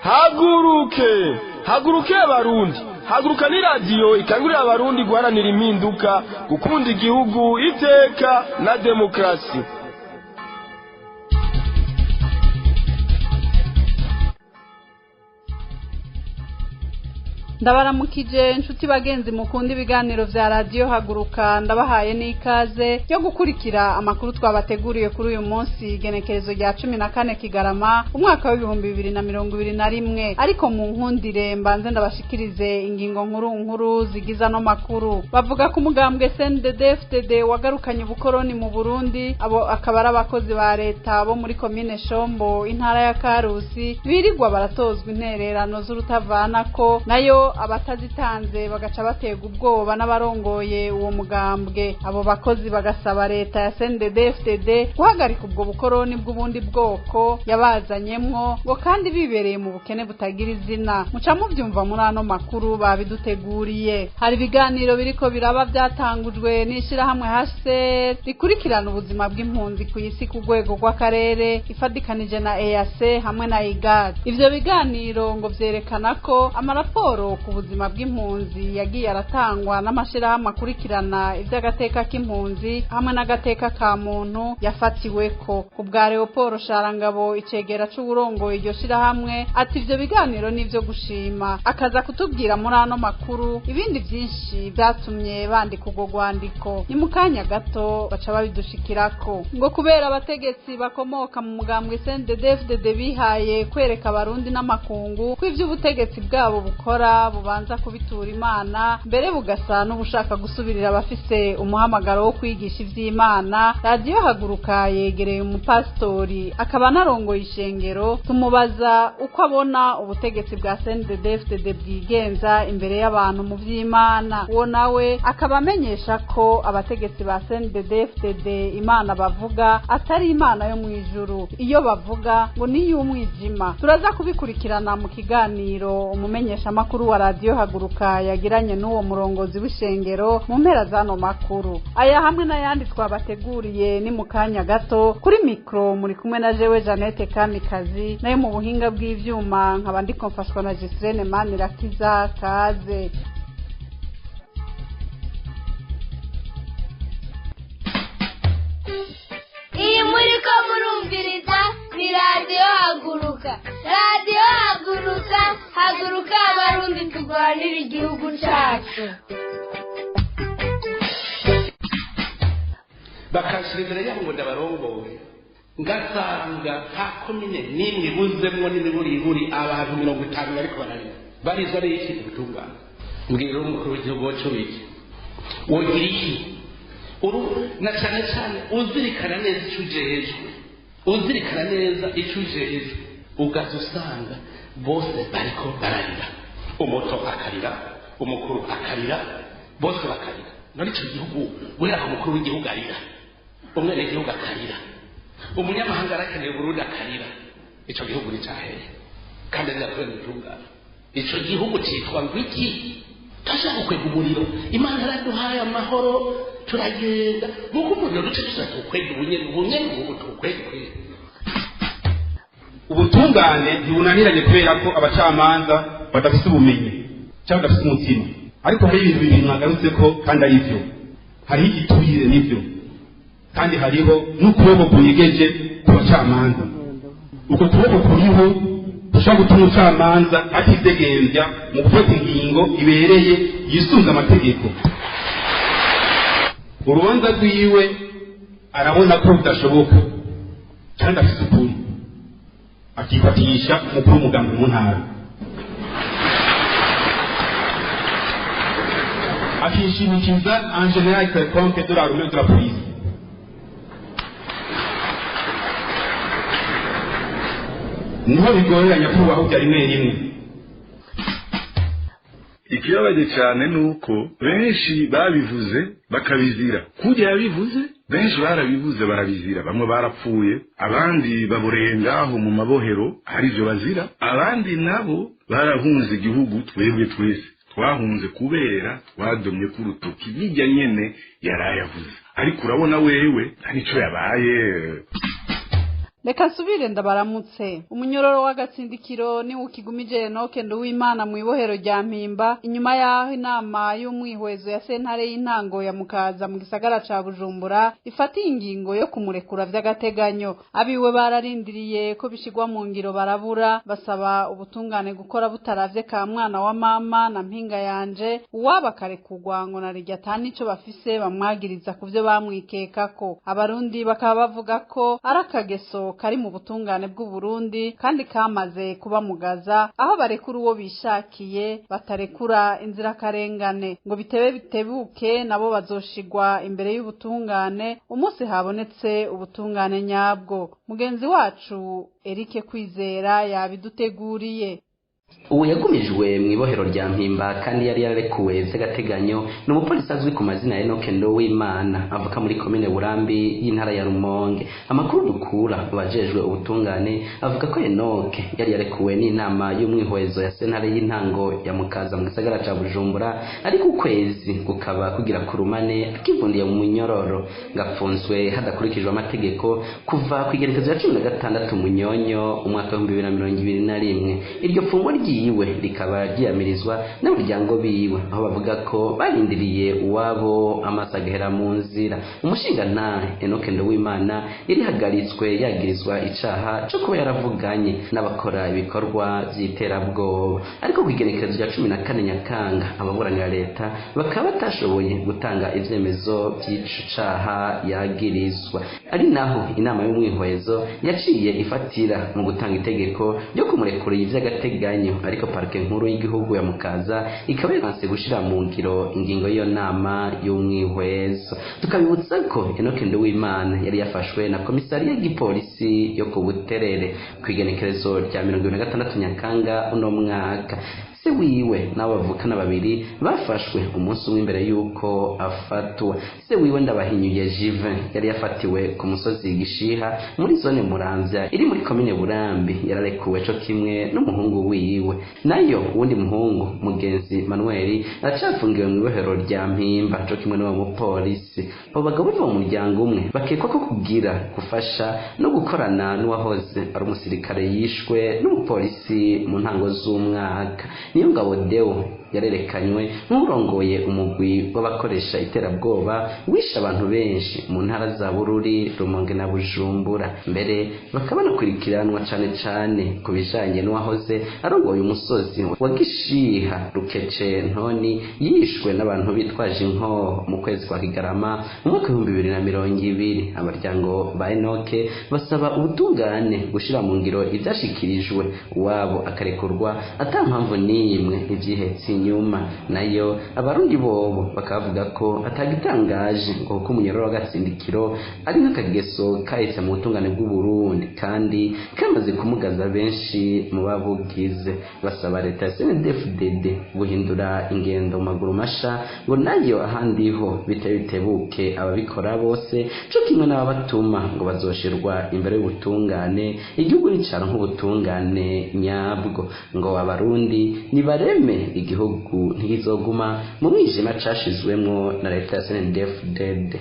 haguruke haguruke abarundi haguruka ni radiyo ikangurira abarundi guharanira impinduka gukunda igihugu iteka na demokarasi. ndabaramukije inshuti bagenzi mukunda ibiganiro vya radio haguruka ndabahaye n'ikaze yo gukurikira amakuru twabateguriye kuri uyu munsi genekerezo rya 14 Kigarama umwaka wa 2021 ariko mu nkundire mbanze ndabashikirize ingingo nkuru zigiza no makuru. Bavuga ko umugambwe CNDD-FDD wagarukanye ubukoroni mu Burundi abo akaba ari abakozi ba leta bo muri commune Shombo intara ya Karusi birirwa baratozwa intererano z'urutavana ko nayo abatazitanze bagaca batega ubwoba n'abarongoye uwo mugambwe. Abo bakozi bagasaba leta ya CNDD-FDD guhagarika ubwo bukoroni bw'ubundi bwoko yabazanyemwo ngo kandi bibereye mu bukene butagira izina. Muca muvyumva muri ano makuru babiduteguriye. Hari ibiganiro biriko biraba byatangujwe n'ishira hamwe HCR rikurikirana ubuzima bw'impunzi ku isi ku rwego rw'akarere ifadikanije na EAC hamwe na IGAD. Ivyo biganiro ngo vyerekana ko amaraporo ku buzima bw'impunzi yagiye aratangwa n'amashirahamwe akurikirana ivy'agateka k'impunzi hamwe n'agateka ka muntu yafatiweko. Ku bwa Leopold Sharangabo icegera c'uburongoye iryo shirahamwe ati ivyo biganiro n'ivyo gushima, akaza kutubwira muri ano makuru ibindi vyinshi vyatumye bandika urwo rwandiko. Ni mu kanya gato baca babidushikirako. Ngo kubera abategetsi bakomoka mu mugambwe CNDD-FDD bihaye kwereka abarundi n'amakungu ko ivy'ubutegetsi bwabo bukora bubanza kubitura Imana mbere bugasa n'ubushaka gusubirira abafise umuhamagaro wo kwigisha ivy'Imana. Radio haguruka yegereye umupastori akaba narongoye ishengero tumubaza uko abona ubutegetsi bwa CNDD-FDD bwigenza imbere y'abantu mu vy'Imana. Uwo nawe akaba amenyesha ko abategetsi ba CNDD-FDD Imana bavuga atari Imana yo mwijuru, iyo bavuga ngo ni y'umwijima. Turaza kubikurikirana mu kiganiro umumenyesha makuru wa radio haguruka yagiranye n'uwo murongozi w'ishengero mu mpera zano makuru. Aya hamwe n'ayandi twabateguriye ni mu kanya gato. Kuri mikro muri kumwe na jewe Janete Kamikazi, nayo mu buhinga bw'ivyuma nkaba ndiko mfashwa na Gisrene Manirakiza. Kaze iyi muriko murumviriza ni radio haguruka. Radio haguruka, haguruka abarundi turwanira igihugu cacu. bakashira imbere yabo ngo ndabarongoye ngasanga nta komine n'imwe ibuzemwo n'imiburiburi abantu 50 bariko bararira barizwa n'iki gutungana. Mbwira umukuru w'igihugu wacu wiki wogira iki na cyane cyane uzirikana neza icyo ujejwe, uzirikana neza icyo ujejwe, ugaza usanga bose bariko bararira, umuto akarira, umukuru akarira, bose bakarira. None icyo gihugu guhera ku mukuru w'igihugu arira, umwene w'igihugu akarira, umunyamahanga arakeneye Burundi akarira, icyo gihugu ni cyahehe kandi azakubera ubutungane. Icyo gihugu cyitwa ngwiki tashaka kwega umuriro. Imana yaraduhaye amahoro turagenda nuko umuriro duce dushaka kwega ubunyene tukwege. Ubutungane ntibunaniranye kubera ko abacamanza badafite ubumenyi cyangwa badafite umutima, ariko hari ibintu bibiri mwagarutse ko kandi ari byo. Hariho igiturire n'ibyo, kandi hariho n'ukuboko kunyegeje ku bacamanza. Uko kuboko kuriho ushaka gutuma umucamanza atidegembya mu gufata ingingo ibereye yisunze amategeko. Urubanza rwiwe arabona ko bidashoboka kandi afite ukuri, akifatisha umukuru w'umugambi mu ntara, akishimikiza en general quelconque de la rumeur de la police. Niho bigorera nyakubahwa byari rimwe. Ikibabaje cyane nuko benshi babivuze bakabizira. Kujya yabivuze benshi barabivuze barabizira. Bamwe barapfuye, abandi baburengaho mu mabohero hari byo bazira, abandi nabo barahunze igihugu. Twebwe twese twahunze kubera twadomye ku rutoki bijya nyene yarayavuze. Ariko urabona wewe nicyo yabaye. Reka nsubire ndabaramutse. Umunyororo w'agatsindikiro ni ukigumije Enoke Nduwimana mu ibohero rya Mpimba inyuma yaho inama y'umwihwezo ya sentare y'intango ya Mukaza mu gisagara ca Bujumbura ifatiye ingingo yo kumurekura vy'agateganyo. Abiwe bararindiriye ko bishigwa mu ngiro barabura basaba ubutungane gukora butaravye ka mwana wa mama na mpinga yanje uwabakarekugwa ngo narirya atani ico bafise bamwagiriza kuvyo bamwikekako. Abarundi bakaba bavuga ko arakageso kari mu butungane bw'u Burundi kandi kamaze kubamugaza aho barekura uwo bishakiye batarekura inzirakarengane ngo bitebe bitebuke nabo bazoshigwa imbere y'ubutungane umunsi habonetse ubutungane nyabwo. Mugenzi wacu Eric Kwizera yabiduteguriye. Ubu yagumijwe mu ibohero rya Mpimba kandi yari yararekuwe vy'agateganyo n'umupolisi azwi ku mazina ya Enoke Nduwimana avuka muri komine Burambi y'intara ya Rumonge. Amakuru dukura bajejwe ubutungane avuga ko Enoke yari yarekuwe n'inama y'umwihwezo ya sentare y'intango ya Mukaza mu gisagara ca Bujumbura ariko ukwezi kukaba kugira kurumane akivundiye mu munyororo ngapfunzwe hadakurikijwe amategeko kuva ku igerekezo ya 16 Munyonyo umwaka wa 2021. Iryo fungwa ryiwe rikaba ryiyamirizwa n'umuryango biwe aho bavuga ko barindiriye uwabo amasagahera mu nzira. Umushingantahe Enoke Nduwimana yarihagaritswe yagirizwa icaha cyo kuba yaravuganye n'abakora ibikorwa vy'iterabwoba ariko ku igenekerezo rya 14 Nyakanga ababuranira leta bakaba batashoboye gutanga ivyemezo vy'ico caha yagirizwa. Ari naho inama y'umwihwezo yaciye ifatira mu gutanga itegeko ryo kumurekura ivy'agateganyo ariko parke nkuru y'igihugu ya Mukaza ikaba yanse gushira mu ngiro ingingo y'iyo nama y'umwihwezo. Tukabibutsa ko Enoke Nduwimana yari yafashwe na komisariya y'igipolisi yo ku Buterere ku igenekerezo rya 26 Nyakanga uno mwaka. Se wiwe n'abavukana babiri bafashwe umunsi umwe imbere yuko afatwa. Se wiwe Ndabahinyuye Jive yari yafatiwe ku musozi Gishiha muri zone Muramvya iri muri komine Burambi yararekuwe co kimwe n'umuhungu wiwe. Nayo uwundi muhungu Mugenzi Manuel aracafungiwe mu ibohero rya Mpimba co kimwe n'uwo mupolisi. Abo bagabo bo mu muryango umwe bakekwa ko kugira gufasha no gukorana n'uwahoze ari umusirikare yishwe n'umupolisi mu ntango z'umwaka. Niyo ngabo Deo yarerekanywe nk'urongoye umugwi w'abakoresha iterabwoba wisha abantu benshi mu ntara za Bururi, Rumonge na Bujumbura. Mbere bakaba nakurikiranwa cane ku bijanye n'uwahoze arongoye umusozi wa Gishiha Rukece Ntoni yishwe n'abantu bitwaje inkoho mu kwezi kwa Kigarama mu mwaka wa 2020. Abaryango ba Enoke basaba ubutungane gushira mu ngiro ivyashikirijwe uwabo akarekurwa atampamvu n'imwe ivyihetse nyuma. Nayo abarundi bobo bakavuga ko atagitangaje ngo ko umunyororo w'agatsindikiro ari nk'akageso kahise mu butungane bw'u Burundi kandi kamaze kumugaza benshi mu babugize. Basaba leta ya CNDD-FDD guhindura ingendo maguru masha ngo nayo ahandi ho bitebuke ababikora bose cyo kimwe n'ababatuma ngo bazoshirwa imbere y'ubutungane. Igihugu n'icaro nk'ubutungane nyabwo ngo abarundi nibareme igihugu ntigizoguma mu mwijima cashizwemwo na leta ya CNDD-FDD.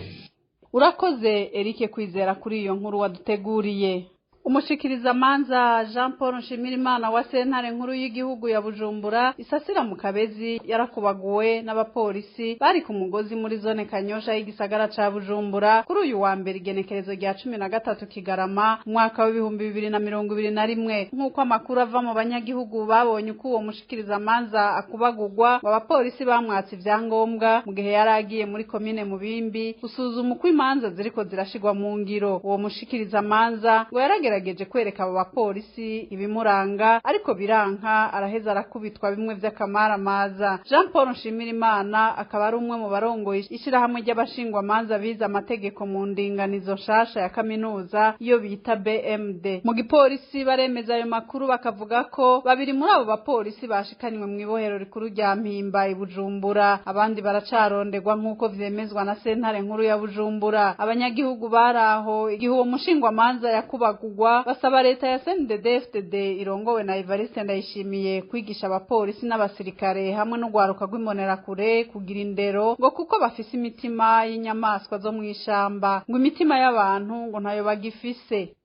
Urakoze Eric Kwizera kuri iyo nkuru waduteguriye. Umushikiriza manza Jean Paul Nshimirimana wa sentare nkuru y'igihugu ya Bujumbura isasira mu Kabezi yarakubaguwe n'abapolisi bari ku mugozi muri zone Kanyosha y'igisagara ca Bujumbura kuri uyu wa mbere igenekerezo rya 13 Kigarama mwaka wa 2021. Nk'uko amakuru ava mu banyagihugu babonye uko uwo mushikiriza manza akubagurwa abapolisi bamwatse ivyangombwa mu gihe yaragiye muri komine Mubimbi gusuzuma uko imanza ziriko zirashigwa mu ngiro. Uwo mushikiriza manza ngo yagerageje kwereka abo bapolisi ibimuranga ariko biranka araheza arakubitwa bimwe vy'akamaramaza. Jean Paul Nshimirimana akaba ari umwe mu barongoye ishirahamwe ry'abashingwa manza biza amategeko mu ndinganizo shasha ya kaminuza iyo bita BMD. Mu gipolisi baremeza ayo makuru bakavuga ko babiri muri abo bapolisi bashikanywe mu ibohero rikuru rya Mpimba i Bujumbura, abandi baracarondegwa nk'uko vyemezwa na sentare nkuru ya Bujumbura. Abanyagihugu baraho igihe uwo mushingwa manza yakubagurwa basaba leta ya CNDD-FDD irongowe na Evariste Ndayishimiye kwigisha abapolisi n'abasirikare hamwe no gwaruka gw'imonera kure kugira indero ngo kuko bafise imitima y'inyamaswa zo mwishamba ngo imitima y'abantu ngo ntayo bagifise.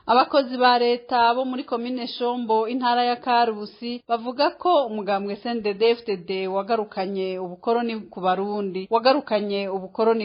abakozi ba leta bo muri komine Shombo intara ya Karusi bavuga ko umugambwe CNDD-FDD wagarukanye ubukoroni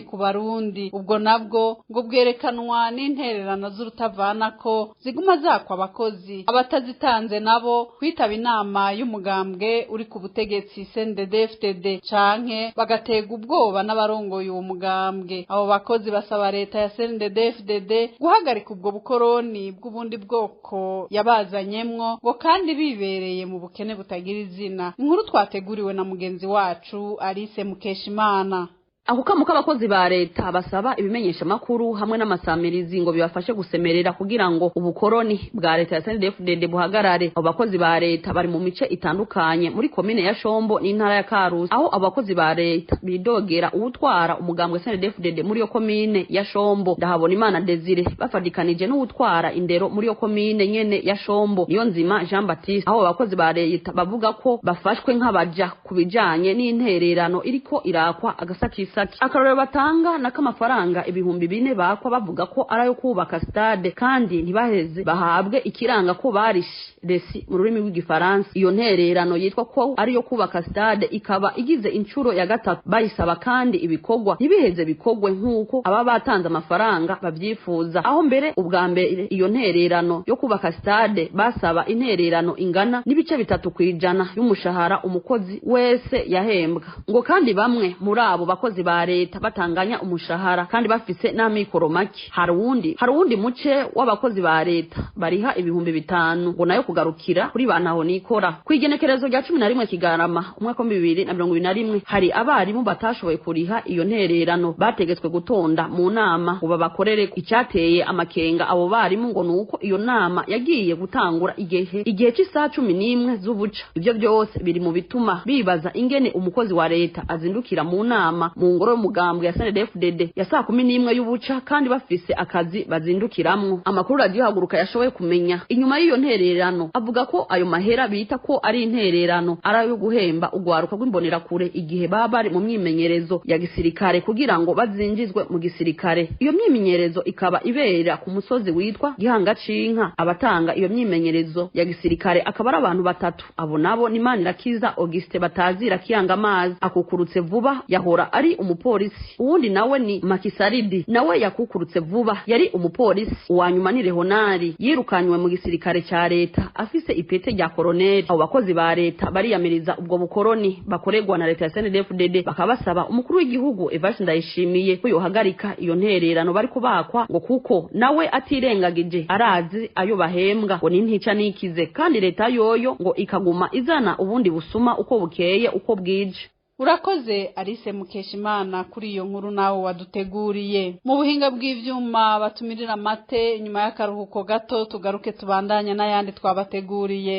ku Barundi ubwo nabwo ngo bwerekanwa n'intererano z'urutavana ko ziguma zakwa abakozi abatazitanze nabo kwitaba inama y'umugambwe uri ku butegetsi CNDD-FDD canke bagatega ubwoba n'abarongoye uwo mugambwe. Abo bakozi basaba leta ya CNDD-FDD guhagarika ubwo bukoroni bw'ubundi bwoko yabazanyemwo ngo kandi bibereye mu bukene butagira izina. Inkuru twateguriwe na mugenzi wacu Alice Mukeshimana. Ako kamo k'abakozi ba leta basaba ibimenyesha makuru hamwe n'amasamirizi ngo bibafashe gusemerera kugira ngo ubukoroni bwa leta ya CNDD-FDD buhagarare. Abo bakozi ba leta bari mu mice itandukanye muri komine ya Shombo n'intara ya Karusi, aho abakozi ba leta bidogera uwutwara umugambwe CNDD-FDD muri yo komine ya Shombo Ndahabonimana Desire bafadikanije n'uwutwara indero muri yo komine nyene ya Shombo Niyonzima Jean Baptiste. Aho abakozi ba leta bavuga ko bafashwe nk'abaja kubijanye n'intererano iriko irakwa agasakisa. Akarorero batanga n'akamafaranga ibihumbi 4 bakwa bavuga ko arayo kubaka stade kandi ntibaheze bahabwe ikiranga ko barishe resi mu rurimi rw'igifaransa. Iyo ntererano yitwa ko ariyo kubaka stade ikaba igize incuro ya gatatu bayisaba kandi ibikorwa ntibiheze bikogwe nk'uko aba batanze amafaranga bavyifuza. Aho mbere ubwa mbere iyo ntererano yo kubaka stade basaba intererano ingana n'ibice 3% y'umushahara umukozi wese yahembwa, ngo kandi bamwe muri abo bakozi ba leta batanganya umushahara kandi bafise n'amikoro make. Hari uwundi muce w'abakozi ba leta bariha ibihumbi 5 ngo nayo kugarukira kuri bantaho nikora. Kwigenekerezo rya 11 Kigarama umwaka wa 2021 hari abarimu batashoboye kuriha iyo ntererano bategetswe gutonda mu nama ngo babakorere. Icyateye amakenga abo barimu ngo nuko iyo nama yagiye gutangura igihe cy'isaha 11 z'ubuca. Ibyo byose biri mu bituma bibaza ingene umukozi wa leta azindukira mu nama mu ngoro y'umugambwe ya CNDD-FDD ya saa 11 y'ubuca kandi bafise akazi bazindukiramwo. Amakuru radio haguruka yashoboye kumenya inyuma y'iyo ntererano avuga ko ayo mahera bita ko ari intererano arayo guhemba ugwaruka rw'imbonera kure igihe baba bari mu myimenyerezo ya gisirikare kugira ngo bazinjizwe mu gisirikare. Iyo myimenyerezo ikaba ibera ku musozi witwa Gihanga Cinka. Abatanga iyo myimenyerezo ya gisirikare akaba ari abantu batatu. Abo nabo ni Manirakiza Auguste batazira Kiyanga Amazi akukurutse vuba yahora ari umupolisi. Uwundi nawe ni Makisaridi nawe yakukurutse vuba yari umupolisi. Uwanyuma ni Rehonari yirukanywe mu gisirikare cya leta afise ipete rya koroneli. Abo bakozi ba leta bariyamiriza ubwo bukoroni bakoregwa na leta ya CNDD-FDD bakabasaba umukuru w'igihugu Evariste Ndayishimiye ko yohagarika iyo ntererano bari kubakwa ngo kuko nawe atirengagije arazi ayo bahembwa ngo nintica nikize kandi leta yoyo ngo ikaguma izana ubundi busuma uko bukeye uko bwije. Urakoze Alice Mukeshimana kuri iyo nkuru nawe waduteguriye. Mu buhinga bw'ivyuma batumirira mate nyuma y'akaruhuko gato tugaruke tubandanya n'ayandi twabateguriye.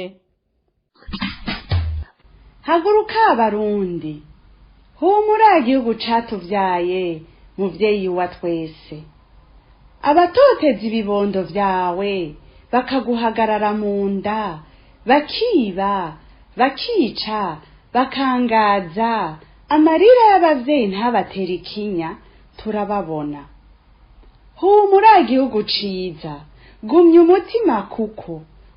Haguruka Abarundi, humura igihugu catuvyaye muvyeyi wa twese. Abatoteza ibibondo vyawe bakaguhagarara mu nda bakiba bakica bakangaza amarira y'abavyeyi ntabatera ikinya turababona. Humura igihugu ciza, gumya umutima kuko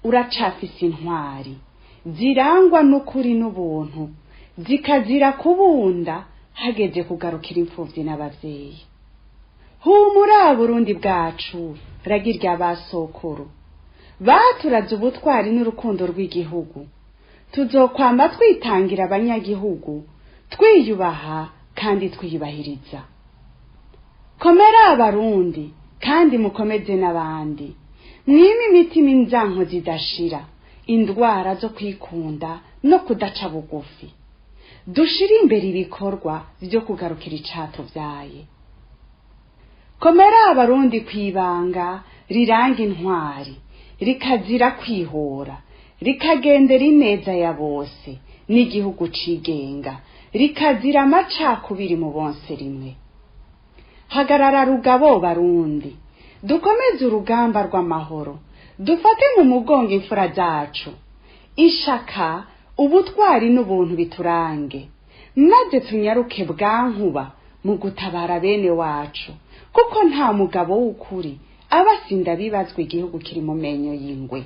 uracafise intwari zirangwa n'ukuri n'ubuntu zikazira kubunda hageze kugarukira imfuvyi n'abavyeyi. Humura Burundi bwacu ragirya basokuru baturaze ubutwari n'urukundo rw'igihugu. Tuzokwamba twitangira abanyagihugu twiyubaha kandi twiyubahiriza. Komera Abarundi kandi mukomeze n'abandi, mwime imitima inzanko zidashira, indwara zo kwikunda no kudaca bugufi. Dushire imbere ibikorwa byo kugarukira icatuvyaye. Komera Abarundi kwibanga riranga intwari rikazira kwihora, rikagendera ineza ya bose n'igihugu cigenga, rikazira amacakubiri mu bonse rimwe. Hagarara rugabo Barundi, dukomeze urugamba rw'amahoro, dufate mu mugongo imfura zacu, ishaka ubutwari n'ubuntu biturange, maze tunyaruke bwankuba mu gutabara bene wacu, kuko nta mugabo w'ukuri abasinda bibazwa igihugu kiri mu menyo y'ingwe.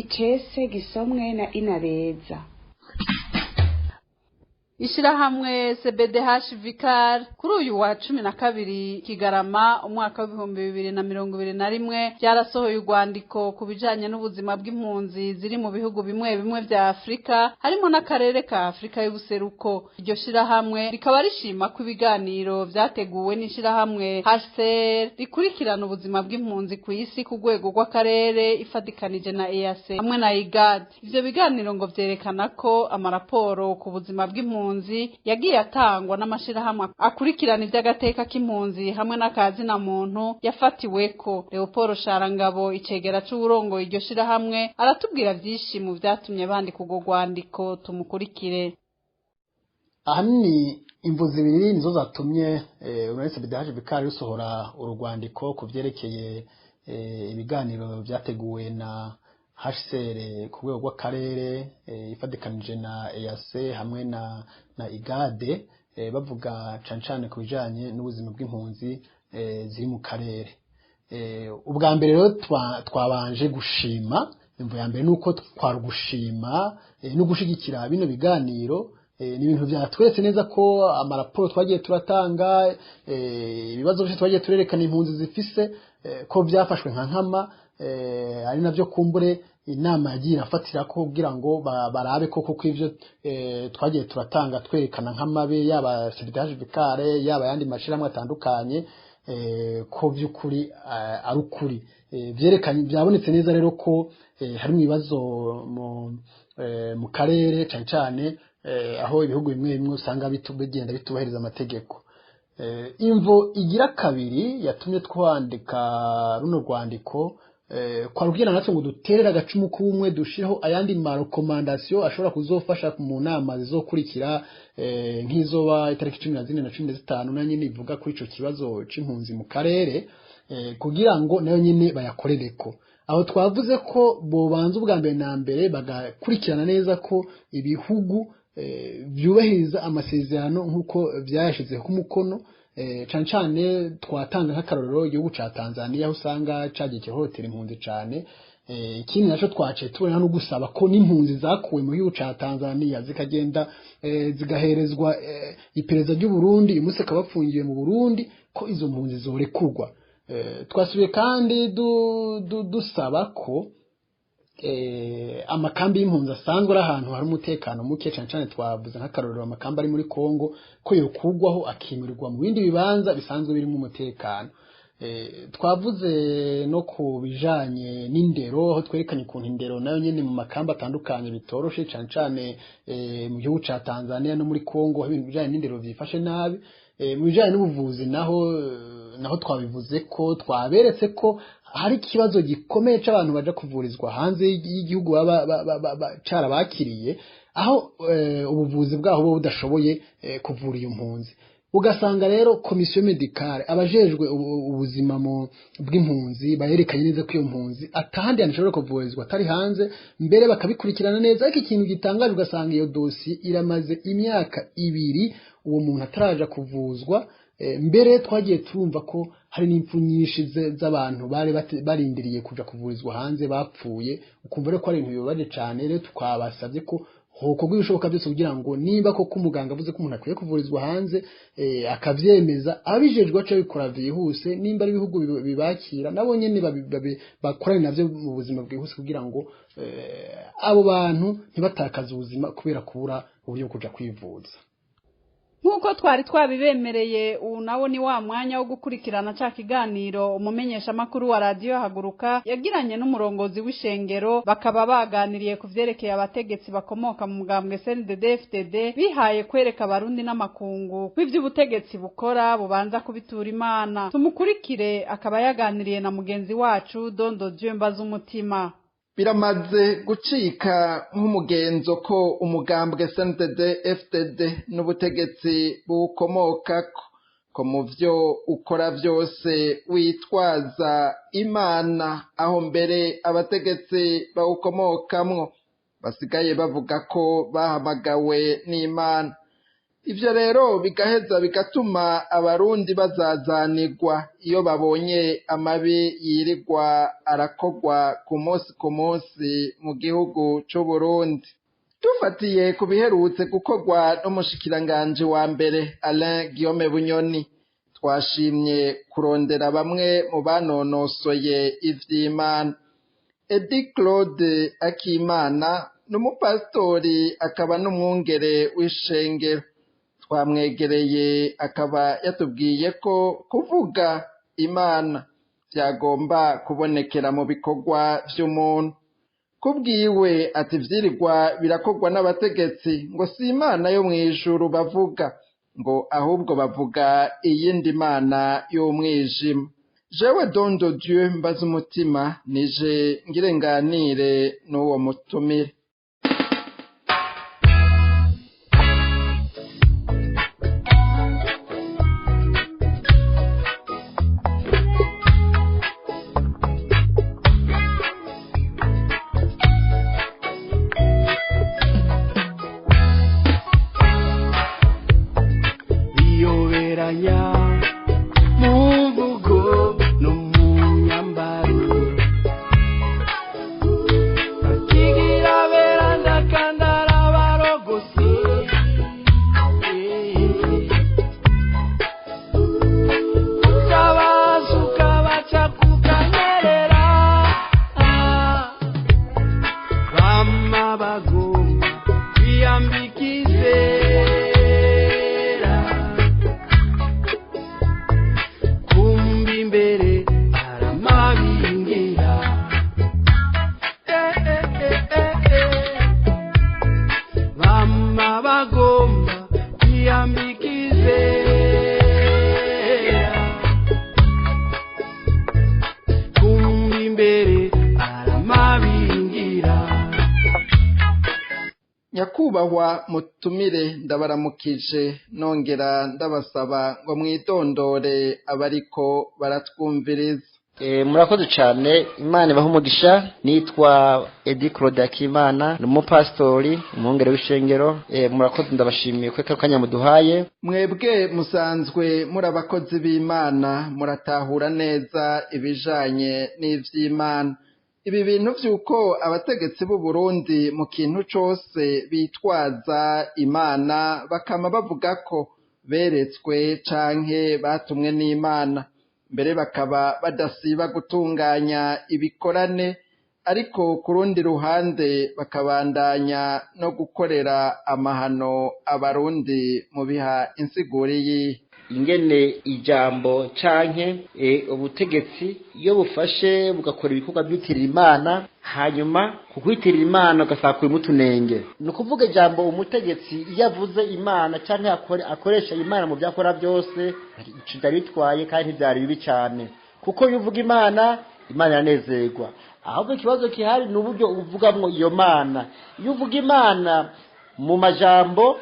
Icese gisomwe na Inabeza. Ishirahamwe CBDH Vicar kuri uyu wa 12 Kigarama umwaka wa 2021 byarasohoye urwandiko ku bijanye n'ubuzima bw'impunzi ziri mu bihugu bimwe bimwe vya Afrika harimo n'akarere ka Afrika y'ubuseruko. Iryo shirahamwe rikaba rishima ko ibiganiro vyateguwe n'ishirahamwe HCR rikurikirana ubuzima bw'impunzi ku isi ku rwego rw'akarere ifatikanije na EAC hamwe na IGAD. Ivyo biganiro ngo vyerekana ko amaraporo ku buzima bw'impunzi yagiye atangwa n'amashirahamwe akurikirana iby'agateka k'impunzi hamwe n'akazi na muntu yafatiweko. Leopold Sharangabo icegera c'uburongo iryo shirahamwe aratubwira vyinshi mu vyatumye bandika urwo rwandiko, tumukurikire. Ahanini imvo zibiri nizo zatumye uretse CBDH Vicar rusohora urwandiko ku vyerekeye ibiganiro vyateguwe na HCR ku rwego rw'akarere ifatikanije na EAC hamwe na IGAD bavuga cane ku bijanye n'ubuzima bw'impunzi ziri mu karere. Ubwa mbere rero twabanje gushima, imvo ya mbere nuko twarugushima no gushigikira bino biganiro. Ni ibintu byatweretse neza ko amaraporo twagiye turatanga, ibibazo byose twagiye turerekana impunzi zifise ko byafashwe nka nkama, ari navyo kumbure inama yagiye afatira ko kugira ngo barabe koko ivyo twagiye turatanga twerekana nk'amabe yaba CBDH Vicar yaba yandi mashiramwe atandukanye ko by'ukuri ari ukuri. Vyerekanye byabonetse neza rero ko harimo ibibazo mu karere cane aho ibihugu bimwe bimwe usanga bigenda bitubahiriza amategeko. Imvo igira kabiri yatumye twandika runo rwandiko kwabwira natwe ngo duterera agacumu k'ubumwe dushireho ayandi marekomandasiyo ashobora kuzofasha mu nama zizokurikira nk'izoba itariki 14 na 15 na nyine ivuga kuri ico kibazo c'impunzi mu karere, kugira ngo nayo nyine bayakorereko. Aho twavuze ko bobanza ubwa mbere na mbere bagakurikirana neza ko ibihugu byubahiriza amasezerano nk'uko byashize ku mukono. Cane twatanga nk'akarorero igihugu ca Tanzania usanga cagiye kihohotera impunzi cane. Ikindi naco twaciye tubona no gusaba ko n'impunzi zakuwe mu gihugu ca Tanzania zikagenda zigaherezwa iperereza ry'u Burundi, uyu munsi akaba apfungiwe mu Burundi, ko izo mpunzi zorekurwa. Twasubiye kandi dusaba ko amakambi y'impunzi asanzwe ari ahantu hari umutekano muke, cane twavuze nk'akarorero amakambi ari muri Kongo ko yokugwaho akimurirwa mu bindi bibanza bisanzwe birimo umutekano. Twavuze no ku bijanye n'indero, aho twerekanye ukuntu indero nayo nyene mu makambi atandukanye bitoroshe cane mu gihugu ca Tanzania no muri Kongo ibintu bijanye n'indero vyifashe nabi. Mu bijanye n'ubuvuzi naho twabivuze ko twaberetse ko hari ikibazo gikomeye c'abantu baje kuvurizwa hanze y'igihugu carabakiriye, aho ubuvuzi bwaho bo budashoboye kuvura iyo mpunzi. Ugasanga rero komisiyo medicale abajejwe ubuzima bw'impunzi bayerekanye neza ko iyo mpunzi atahandi yanashobora kuvurizwa atari hanze, mbere bakabikurikirana neza. Ariko ikintu gitangaje ugasanga iyo dossier iramaze imyaka 2 uwo muntu ataraja kuvuzwa. Mbere twagiye turumva ko hari n'impfu nyinshi z'abantu bari barindiriye kuja kuvurizwa hanze bapfuye, ukumva rero ko ari ibintu bibabaje cane. Rero twabasabye ko hokorwa ibishoboka byose kugira ngo niba koko umuganga avuze ko umuntu akwiye kuvurizwa hanze akavyemeza, abijejwe aca bikora vyihuse. Nimba ari ibihugu bibakira nabo nyene bakorane navyo mu buzima bwihuse kugira ngo abo bantu ntibatakaze ubuzima kubera kubura uburyo kuja kwivuza. Nkuko twari twabibemereye, ubu nawo ni wa mwanya wo gukurikirana ca kiganiro umumenyesha makuru wa radio Haguruka yagiranye n'umurongozi w'ishengero, bakaba baganiriye ku vyerekeye abategetsi bakomoka mu mugambwe CNDD-FDD bihaye kwereka abarundi n'amakungu kw'ivyo ubutegetsi bukora bubanza kubitura Imana. Tumukurikire, akaba yaganiriye na mugenzi wacu Dondo Dieu Mbazumutima. Biramaze gucika nk'umugenzo ko umugambwe CNDD-FDD n'ubutegetsi bukomokako ko mu vyo ukora vyose witwaza Imana, aho mbere abategetsi bawukomokamwo basigaye bavuga ko bahamagawe n'Imana. ivyo rero bigaheza bigatuma abarundi bazazanirwa iyo babonye amabi yirirwa arakogwa ku munsi mu gihugu c'Uburundi. Dufatiye ku biherutse gukorwa n'umushikiranganji wa mbere Alain Guillaume Bunyoni, twashimye kurondera bamwe mu banonosoye ivy'Imana. Edi Claude Akimana n'umupasitori akaba n'umwungere w'ishengero, twamwegereye akaba yatubwiye ko kuvuga Imana byagomba kubonekera mu bikorwa vy'umuntu. Kubwiwe ati vyirirwa birakorwa n'abategetsi ngo si Imana yo mw'ijuru bavuga, ngo ahubwo bavuga iyindi mana y'umwijima. Jewe Dondo Dieu mbaza umutima nije ngire nganire n'uwo mutumire. Nyakubahwa mutumire ndabaramukije nongera ndabasaba ngo mwidondore abariko baratwumviriza. Murakoze cyane, Imana ibahe umugisha. Nitwa Edi Claude Akimana, n'umupasitori umwungere w'ishengero. Murakoze, ndabashimiye ko kanya muduhaye. Mwebwe musanzwe muri abakozi b'Imana, muratahura neza ibijanye n'ivy'Imana. Ibi bintu vy'uko abategetsi b'u Burundi mu kintu cose bitwaza Imana bakama bavuga ko beretswe canke batumwe n'Imana, mbere bakaba badasiba gutunganya ibikorane, ariko ku rundi ruhande bakabandanya no gukorera amahano abarundi mu biha insiguri ingene ijambo canke ubutegetsi iyo bufashe bugakora ibikorwa by'utirira Imana, hanyuma kukwitirira Imana ugasakura mutunenge. Ni ukuvuga ijambo umutegetsi iyo avuze Imana canke akoresha Imana mu byakora byose cyari bitwaye kandi byari bibi cyane, kuko iyo uvuga Imana yanezerwa. Ahubwo ikibazo kihari ni uburyo uvugamwo iyo Mana. Iyo uvuga Imana mu majambo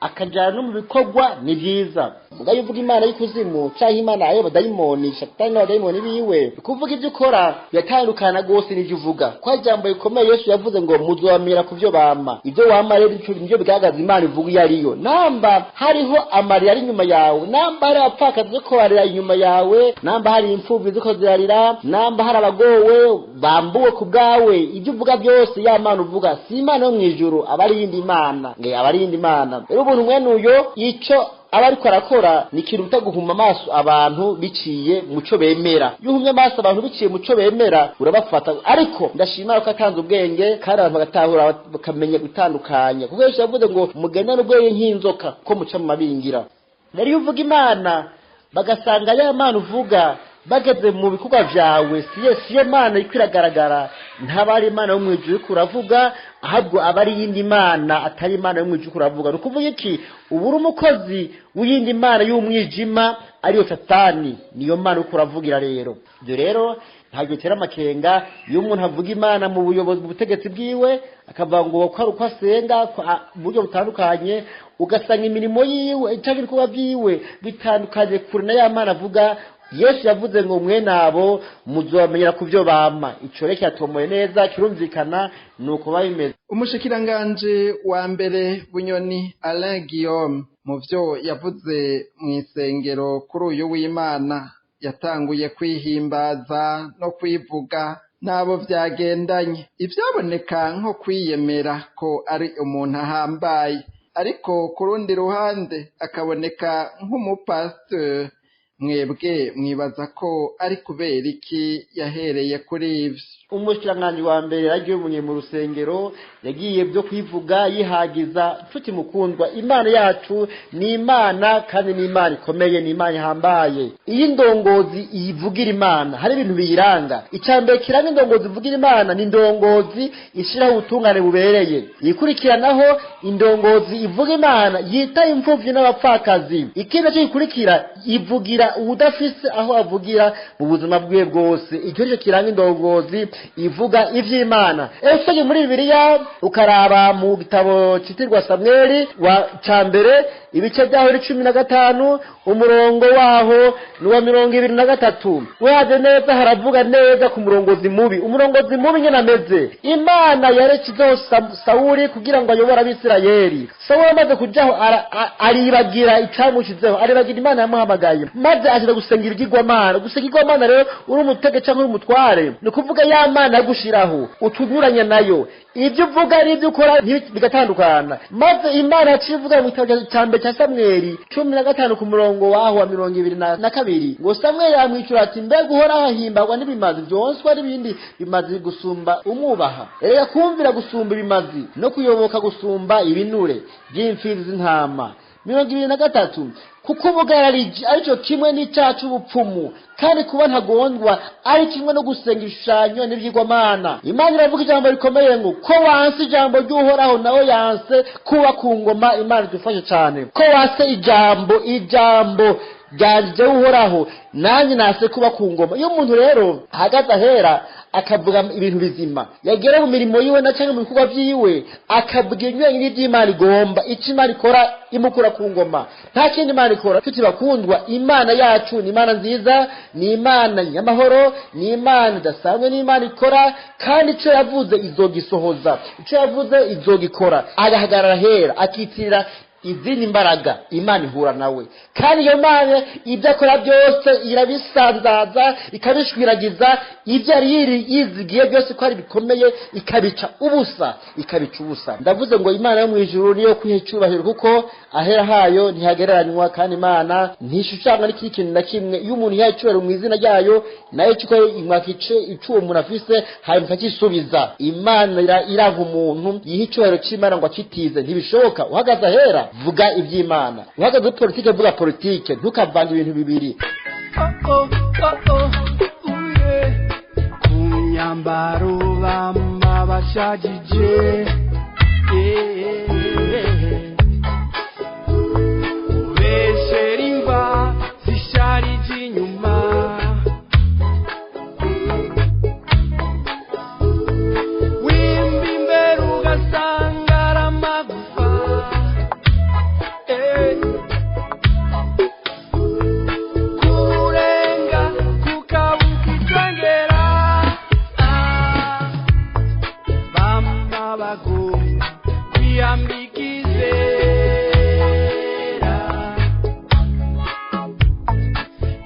akajana no mu bikorwa ni byiza. Mugayo uvuga Imana y'ikuzimu cyangwa Imana ayo badayimoni, Satani n'abadayimoni biwe, kuvuga ibyo ukora yatandukana gose n'ibyo uvuga. Kwa jambo rikomeye Yesu yavuze ngo muzobamira kuvyo bama. Ibyo wama rero ibyo bigaragaza Imana ivuga iyo ariyo. Namba hariho amari ari nyuma yawe, namba hari apfakazi zo kubarira inyuma yawe, namba hari imfubyi zo kozirarira, namba hari abagowe bambuwe ku bwawe, ibyo uvuga byose ya Mana uvuga si Imana yo mwijuru, abari yindi Imana, abari yindi Imana. Rero ubuntu mwene uyo ico abariko arakora ni ikintu utaguhuma amaso abantu biciye muco bemera. Iyo uhumye amaso abantu biciye muco bemera urabafata, ariko ndashimira ko atanze ubwenge kandi abantu bagatahura bakamenya gutandukanya, kuko Yesu yavuze ngo mugenda n'ubwenge nk'inzoka ko muca mu mabingira. Rero iyo uvuga Imana bagasanga ya Mana uvuga bageze mu bikorwa vyawe siyo Mana ikwiragaragara, ntabari Imana yo mwijuru kuravuga, ahubwo abari yindi Mana atari Imana yo mwijuru kuravuga. Nukuvuga iki? Uburi umukozi w'iyindi Mana y'umwijima ariyo Satani, niyo Mana ukuravugira. Rero ibyo rero ntabwo tera amakenga iyo umuntu avuga Imana mu buyobozi bw'ubutegetsi bwiwe, akavuga ngo ko ari uko asenga mu buryo butandukanye, ugasanga imirimo yiwe cyangwa ibikorwa byiwe bitandukanye kure na ya Mana avuga. Yesu yavuze ngo mwene abo muzobamenyera kuvyo bama. Ico reke atomoye neza kirumvikana nuko babimeze. Umushikiranganje wa mbere Bunyoni Alain Guillaume mu byo yavuze mu isengero kuri uyu w'Imana yatanguye kwihimbaza no kwivuga n'abo byagendanye ibyaboneka nko kwiyemera ko ari umuntu ahambaye ariko ku rundi ruhande akaboneka nk'umupasiteri mwebwe mwibaza ko ari kubera iki yahereye kuri ibyo umushikiranganji wa mbere yagiye mu rusengero yagiye byo kwivuga yihagiza nshuti mukundwa imana yacu ni imana kandi ni imana ikomeye ni imana ihambaye iyi ndongozi iyivugira imana hari ibintu biyiranga icyambere kiranga indongozi ivugira imana ni indongozi ishiraho ubutungane bubereye yikurikiranaho indongozi ivuga imana yita imfuvyi n'abapfakazi ikindi cyo gikurikira ivugira udafise aho avugira mu buzima bwe bwose icyo cyo kiranga indongozi ivuga ivy'Imana ese muri Bibiliya ukaraba mu gitabo citirwa Samueli wa cambere ibice byaho 15 umurongo waho ni wa 23 waje neza haravuga neza ku murongozi mubi nyene ameze Imana yarekizo Sauli kugira ngo ayobora Abisirayeli Sauli amaze kujaho aribagira icamushizeho aribagira Imana yamuhamagaye maze aje gusengira igigwamana rero uri umutege cyangwa uri umutware ni kuvuga ya Mana yagushiraho utunyuranye nayo ibyo uvuga ari ibyo ukora bigatandukana maze Imana yacivuga mu gitabo cyambere cya Samueli 15 ku murongo waho wa 22 ngo Samueli amwicura ati mbega uhora hahimbagwa n'ibimazi byonswa n'ibindi bimazi gusumba umwubaha rero kumvira gusumba ibimazi no kuyoboka gusumba ibinure by'imfizi z'intama 23 kuko bugararije aricyo kimwe n'icyacu ubupfumu kandi kuba ntagondwa ari kimwe no gusenga ibishushanyo n'ibyigwamana Imana iravuga ijambo rikomeye ngo ko wanse ijambo ry'uhoraho nawe yanse kuba ku ngoma Imana idufashe cyane ko wanse ijambo ryanje uhoraho nanjye nase kuba ku ngoma iyo umuntu rero ahagaze ahera akavuga ibintu bizima yagera mu mirimo yiwe na cyangwa mu bikorwa byiwe akavuga inyuranye n'iby'Imana igomba icyo Imana ikora imukura ku ngoma nta kindi Imana ikora tuti bakundwa Imana yacu ni Imana nziza ni Imana y'amahoro ni Imana idasanzwe ni Imana ikora kandi icyo yavuze izogisohoza icyo yavuze izogikora agahagarara hera akitirira izindi mbaraga Imana ihura nawe kandi iyo Mana ibyo akora byose irabisanzaza ikabishwiragiza ibyo ari yizigiye byose ko ari bikomeye ikabica ubusa ndavuze ngo Imana yo mu ijuru niyo kwihecubahira kuko ahera hayo ntihagereranywa kandi Imana ntishushanga n'ikindi kintu na kimwe iyo umuntu yacubahira mu izina ryayo nayo cyo imwakice icuwo umuntu afise hanyuma akisubiza Imana iranka umuntu yihicubahiro cy'Imana ngo akitize ntibishoboka uhagaze ahera vuga iby'Imana uhagaze politike vuga politike ntukavanga ibintu bibiri kunyambaro bamba bashagije ubeshera imva zisharije inyuma wimba imbere ugasanga aramagufa kurenga kukabuka itongera bamba bagomba kwiyambika izera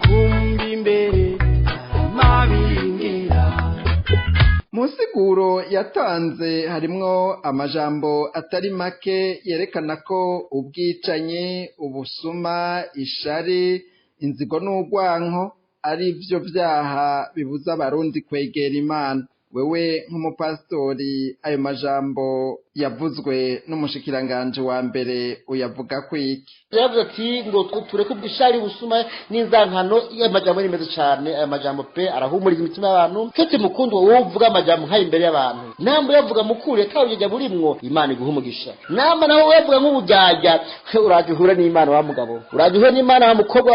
kumva imbere amabingira mu nsiguro yatanze harimwo amajambo atari make yerekana ko ubwicanyi ubusuma ishari inzigo n'urwanko ari byo byaha bibuza abarundi kwegera Imana wewe nk'umupastori ayo majambo yavuzwe n'umushikiranganje wa mbere uyavuga kwiki yavuze ati ngo tureke ubwishari busuma n'inzankano y'amajambo nimeze cyane aya majambo pe arahumuriza imitima y'abantu cyose mukundo wowe uvuga amajambo nk'ayo imbere y'abantu nambo yavuga mukuri atawujya burimwo Imana iguhumugisha namba naho yavuga nk'ubujyajya urajuhura n'Imana wa mugabo urajuhura n'Imana wa mukobwa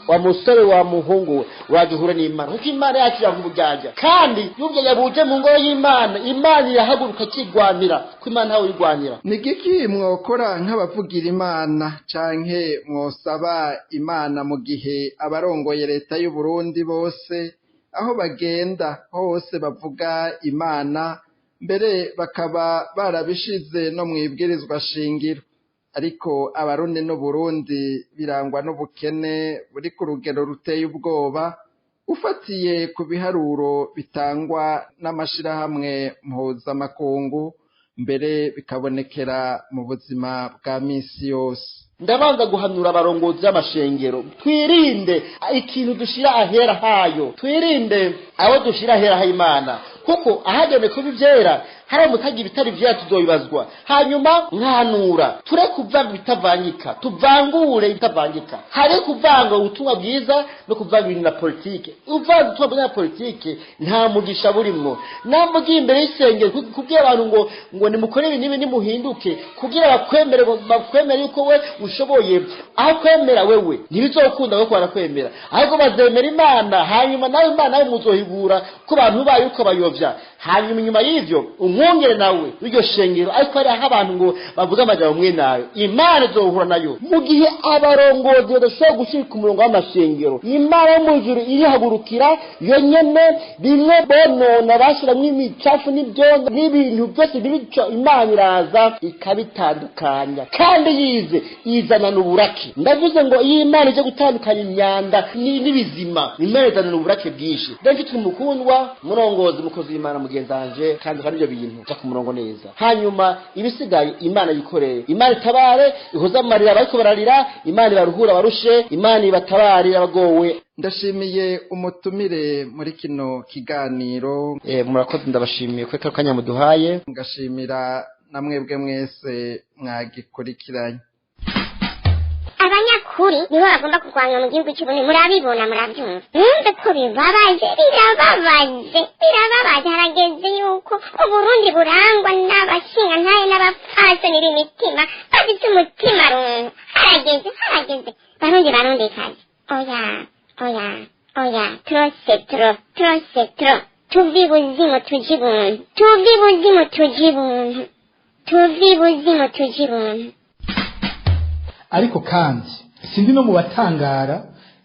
wa musore wa muhungu urajuhura n'Imana kuko Imana yacu yavuga ubujyajya kandi yubye yabuje mu ngoro y'Imana Imana irahaguruka kigwanira ko Imana ntawe yigwanira nigiki mwokora nk'abavugira Imana canke mwosaba Imana mu gihe abarongoye leta y'u Burundi bose aho bagenda hose bavuga Imana mbere bakaba barabishize no mwibwirizwa shingiro ariko abarundi n'uburundi birangwa n'ubukene buri ku rugero ruteye ubwoba ufatiye ku biharuro bitangwa n'amashirahamwe mpuzamakungu mbere bikabonekera mu buzima bwa misi yose. Ndabanza guhanura abarongozi b'amashengero twirinde ikintu dushira ahera hayo, twirinde abo dushira ahera hayimana, kuko ahagene kuba ivyera hari umutagira bitari vyera tuzoyibazwa. Hanyuma nkanura ture kuvanga bitavangika, tuvangure bitavangika. Hari kuvanga ubutumwa bwiza no kuvanga ibintu na politike. Uvanga ubutumwa bwiza na politike nta mugisha burimwo. Namvuga imbere y'isengero kubwira abantu ngo nimukore ibintu nibi nimuhinduke kugira bakwemere yuko we ushoboye. Aho kwemera wewe ntibizokunda ko barakwemera, ahubwo bazemera Imana, hanyuma nawe Imana nawe muzohigura ko abantu bayo uko bayovya. Hanyuma inyuma y'ivyo umwongere nawe iryo shengero, ariko ari aho abantu ngo bavuga amajambo mwe nayo Imana izohura nayo. Mu gihe abarongozi badashobora gushika umurongo w'amashengero, Imana yo mwijuru irihagurukira yo nyene bimwe bonona bashiramwo imicafu n'ibyondo n'ibintu byose bibico, Imana iraza ikabitandukanya kandi yize izana n'uburake. Ndavuze ngo iyi Imana ije gutandukanya imyanda n'ibizima, Imana izana n'uburake bwinshi. Ndetse tumukundwa murongozi mukozi Imana mugenzanje kandi ibyo bintu cyo ku murongo neza. Hanyuma ibisigaye Imana yikoreye, Imana itabare ihoza amarira bariko bararira, Imana ibaruhura barushe, Imana ibatabare abagowe. Ndashimiye umutumire muri kino kiganiro. Murakoze, ndabashimiye kweka kanya muduhaye, ngashimira namwebwe mwese mwagikurikiranye. Abanyakuri nibo bagomba kurwanya mu gihugu cy'Uburundi, murabibona murabyumva. Mwumve ko birababaje, harageze yuko Uburundi burangwa n'abashinga ntaye n'abapfasoni b'imitima bafite umutima runtu. Harageze barundi kazi. Oya trop. Tuvi buzimu tuji buntu. Ariko kandi sindi no mu batangara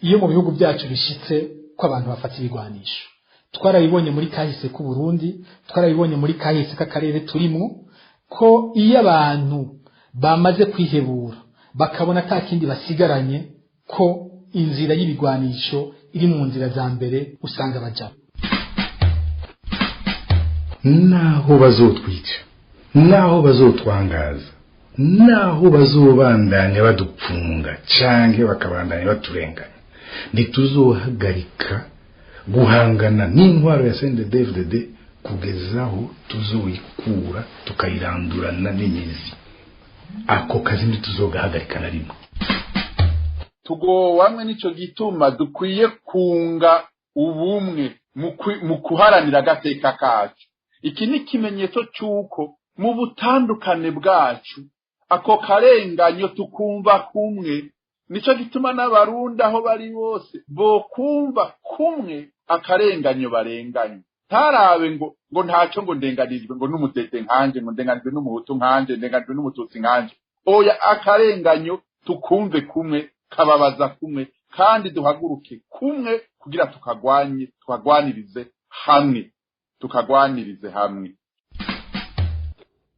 iyo mu bihugu byacu bishitse ko abantu bafata ibigwanisho. Twarabibonye muri kahise ku Burundi, twarabibonye muri kahise k'akarere turimo, ko iyo abantu bamaze kwihebura bakabona ata kindi basigaranye, ko inzira y'ibigwanisho iri mu nzira za mbere usanga baja. Naho bazotwica, naho bazotwangaza, naho bazobandanya badupfunga canke bakabandanya baturenganya, ntituzohagarika guhangana n'intwaro ya CNDD-FDD kugezaho tuzoyikura tukayirandurana n'imizi. Ako kazi ntituzogahagarika na rimwe. Tugowamwe nico gituma dukwiye kunga ubumwe mu kuharanira agateka kacu. Iki ni kimenyetso cy'uko mu butandukane bwacu ako karenganyo tukumva kumwe. Nico gituma n'abarundi aho bari bose bo kumva kumwe akarenganyo barenganye. Ntarabe ngo ntaco ngo ndenganijwe ngo n'umutete nkanje, ngo ndenganijwe n'umuhutu nkanje, ndenganijwe n'umututsi nkanje. Oya, akarenganyo tukumve kumwe, kababaza kumwe, kandi duhaguruke kumwe kugira tukagwanirize hamwe.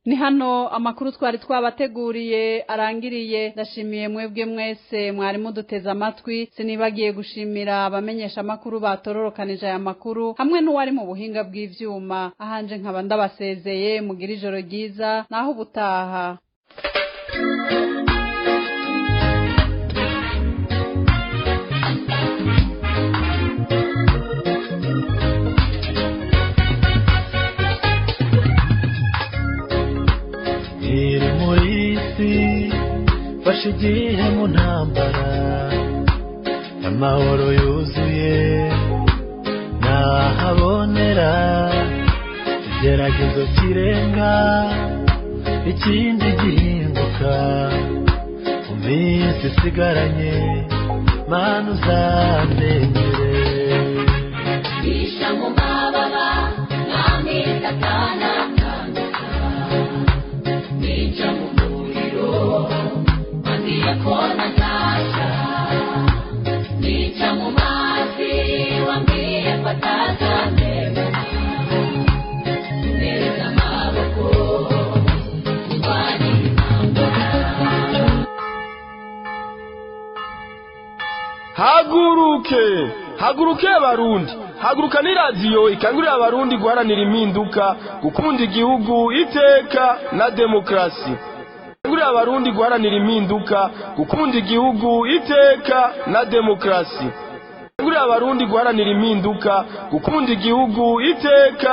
Ni hano amakuru twari twabateguriye arangiriye. Ndashimiye mwebwe mwese mwari muduteze amatwi, sinibagiye gushimira abamenyesha amakuru batororokanije aya makuru hamwe n'uwari mu buhinga bw'ivyuma. Ahanje nkaba ndabasezeye, mugira ijoro ryiza naho ubutaha. Bashigiye mu ntambara amahoro yuzuye nahabonera igeragezo kirenga ikindi gihinduka mu minsi isigaranye Mana uzandengere isha mu mababa nameza kana nica mu muriro kona nasha nica mu mazi wambwiye fataza neza neza amaboko ndwanya intambara haguruke abarundi, haguruka ni radiyo ikangurira abarundi guharanira impinduka, gukunda igihugu, iteka na demokarasi. Ikangurira abarundi guharanira impinduka, gukunda igihugu, iteka na demokarasi. Ikangurira abarundi guharanira impinduka, gukunda igihugu, iteka